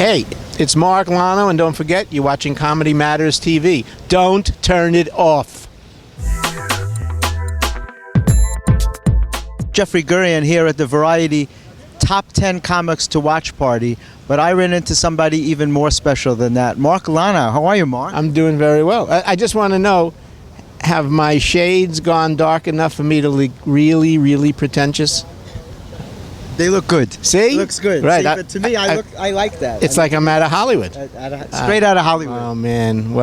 Hey, it's Mark Lonow, and don't forget, you're watching Comedy Matters TV. Don't turn it off. Jeffrey Gurian here at the Variety Top 10 Comics to Watch Party, but I ran into somebody even more special than that. Mark Lonow. How are you, Mark? I'm doing very well. I just want to know, have my shades gone dark enough for me to look really, really pretentious? They look good. See? It looks good. Right. See, but to me, I like that. It's like I'm out of Hollywood. Straight out of Hollywood. Oh, man.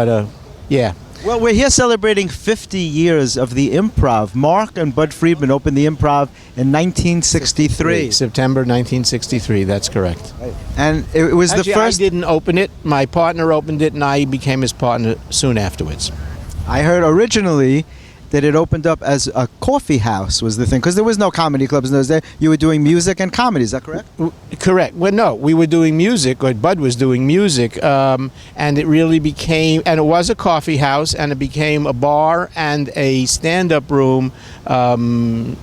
Yeah. Well, we're here celebrating 50 years of the Improv. Mark and Budd Friedman opened the Improv in 1963. September 1963, that's correct. Right. And it was Actually, the first... I didn't open it. My partner opened it, and I became his partner soon afterwards. I heard originally that it opened up as a coffee house was the thing, because there was no comedy clubs in those days. You were doing music and comedy, is that correct? Correct. Well, no, we were doing music, or Bud was doing music, and it really became, and it was a coffee house, and it became a bar and a stand-up room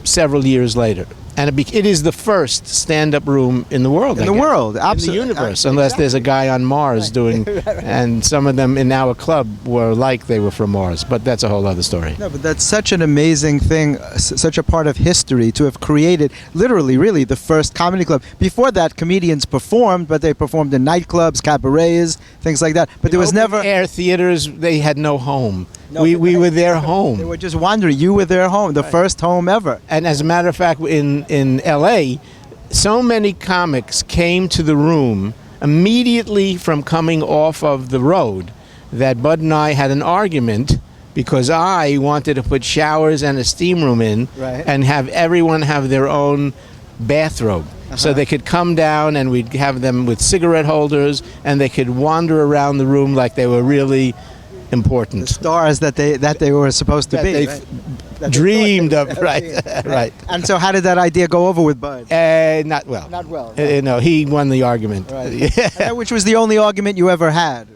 several years later. And it is the first stand-up room in the world. In the world, absolutely. In the universe, unless there's a guy on Mars doing, and some of them in our club were like they were from Mars, but that's a whole other story. No, but that's such an amazing thing, such a part of history to have created, literally, really, the first comedy club. Before that, comedians performed, but they performed in nightclubs, cabarets, things like that. But there was never... air theaters, they had no home. No, we were their home. They were just wandering. You were their home, the first home ever. And as a matter of fact, in L.A., so many comics came to the room immediately from coming off of the road that Bud and I had an argument because I wanted to put showers and a steam room in and have everyone have their own bathrobe. So they could come down and we'd have them with cigarette holders and they could wander around the room like they were really important. The stars that they were supposed to be. They dreamed of, right. And so how did that idea go over with Bud? Not well. Not well. No, he won the argument. Right. Which was the only argument you ever had.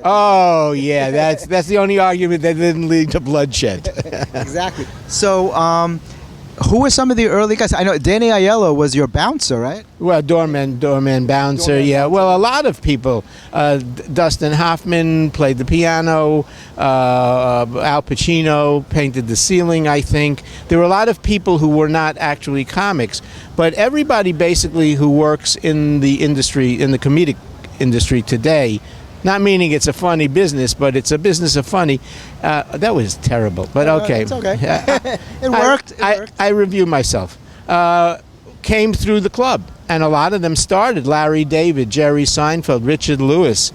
Oh, yeah, that's the only argument that didn't lead to bloodshed. Exactly. So, who were some of the early guys? I know Danny Aiello was your bouncer, right? Well, doorman bouncer, yeah. Well, a lot of people. Dustin Hoffman played the piano. Al Pacino painted the ceiling, I think. There were a lot of people who were not actually comics. But everybody basically who works in the industry, in the comedic industry today, not meaning it's a funny business, but it's a business of funny. That was terrible, but okay. It's okay. It worked. I review myself. Came through the club, and a lot of them started. Larry David, Jerry Seinfeld, Richard Lewis,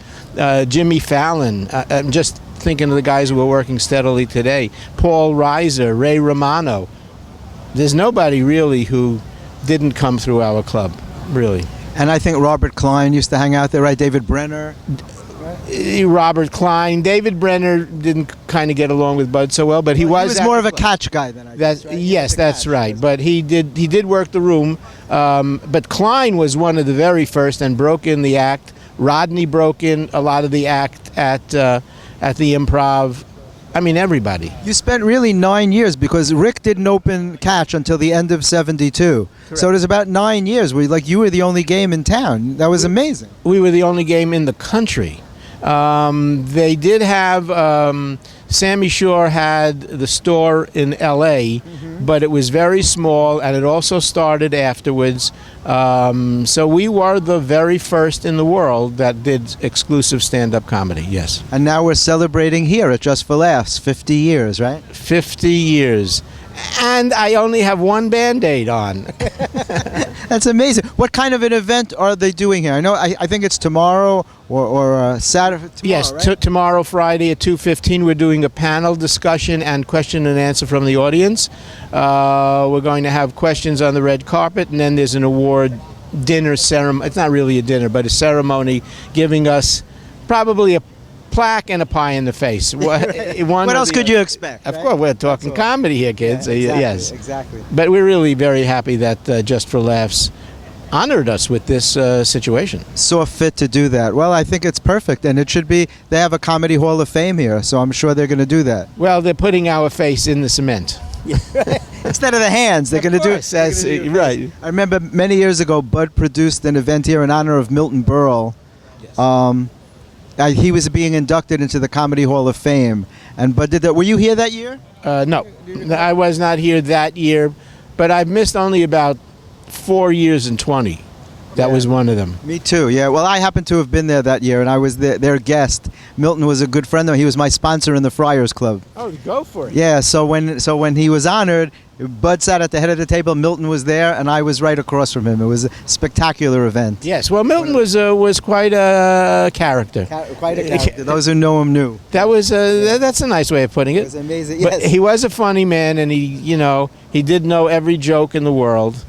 Jimmy Fallon. I'm just thinking of the guys who are working steadily today. Paul Reiser, Ray Romano. There's nobody really who didn't come through our club, really. And I think Robert Klein used to hang out there, right? David Brenner. Robert Klein. David Brenner didn't kind of get along with Bud so well, but he was more of a catch guy than I guess, right? Yes, that's right. But he did work the room. But Klein was one of the very first and broke in the act. Rodney broke in a lot of the act at the Improv. I mean, everybody. You spent really 9 years because Rick didn't open Catch until the end of '72. Correct. So it was about 9 years where you were the only game in town. That was amazing. We were the only game in the country. They did have, Sammy Shore had the store in L.A., but it was very small, and it also started afterwards. So we were the very first in the world that did exclusive stand-up comedy, yes. And now we're celebrating here at Just for Laughs, 50 years, right? 50 years. And I only have one Band-Aid on. That's amazing. What kind of an event are they doing here? I know. I think it's tomorrow or Saturday. Tomorrow, yes, right? Tomorrow, Friday at 2:15, we're doing a panel discussion and question and answer from the audience. We're going to have questions on the red carpet, and then there's an award dinner ceremony. It's not really a dinner, but a ceremony giving us probably a plaque and a pie in the face. What else could you expect? Of course, we're talking comedy here, kids. Yeah, exactly, yes, exactly. But we're really very happy that Just for Laughs honored us with this situation. Saw fit to do that. Well, I think it's perfect, and it should be. They have a Comedy Hall of Fame here, so I'm sure they're going to do that. Well, they're putting our face in the cement. Instead of the hands, they're going to do it. Right. I remember many years ago, Bud produced an event here in honor of Milton Berle. He was being inducted into the Comedy Hall of Fame. And but were you here that year? No, I was not here that year, but I've missed only about 4 years and 20. That was one of them. Me too. Yeah. Well, I happened to have been there that year, and I was their guest. Milton was a good friend of mine. He was my sponsor in the Friars Club. Oh, go for it. Yeah. So when he was honored, Bud sat at the head of the table. Milton was there, and I was right across from him. It was a spectacular event. Yes. Well, Milton was quite a character. Quite a character. Those who know him knew. That's a nice way of putting it. It was amazing. Yes. But he was a funny man, and he did know every joke in the world.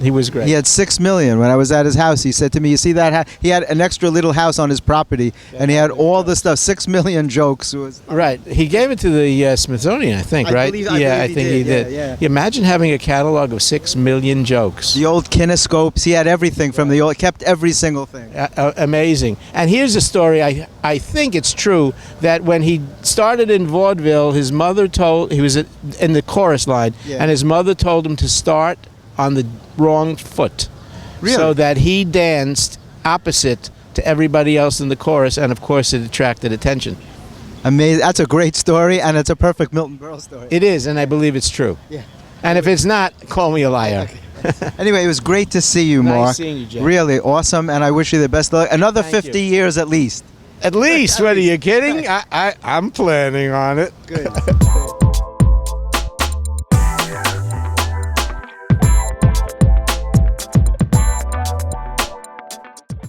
He was great. He had $6 million when I was at his house. He said to me, "You see that? He had an extra little house on his property, and he had all the stuff. 6 million jokes." Right. He gave it to the Smithsonian, I think. Right? I think he did. Yeah. Imagine having a catalog of 6 million jokes. The old kinescopes. He had everything from the old. Kept every single thing. Amazing. And here's a story. I think it's true that when he started in vaudeville, his mother he was in the chorus line, and his mother told him to start on the wrong foot. Really? So that he danced opposite to everybody else in the chorus, and of course it attracted attention. Amazing. That's a great story, and it's a perfect Milton Berle story. It is, and I believe it's true. Yeah. And if it's not, call me a liar. Okay. Anyway, it was great to see you, Mark. Nice seeing you, Jeff. Really awesome, and I wish you the best luck. Another Thank 50 you. years at least. At least, what are you kidding? I'm planning on it. Good.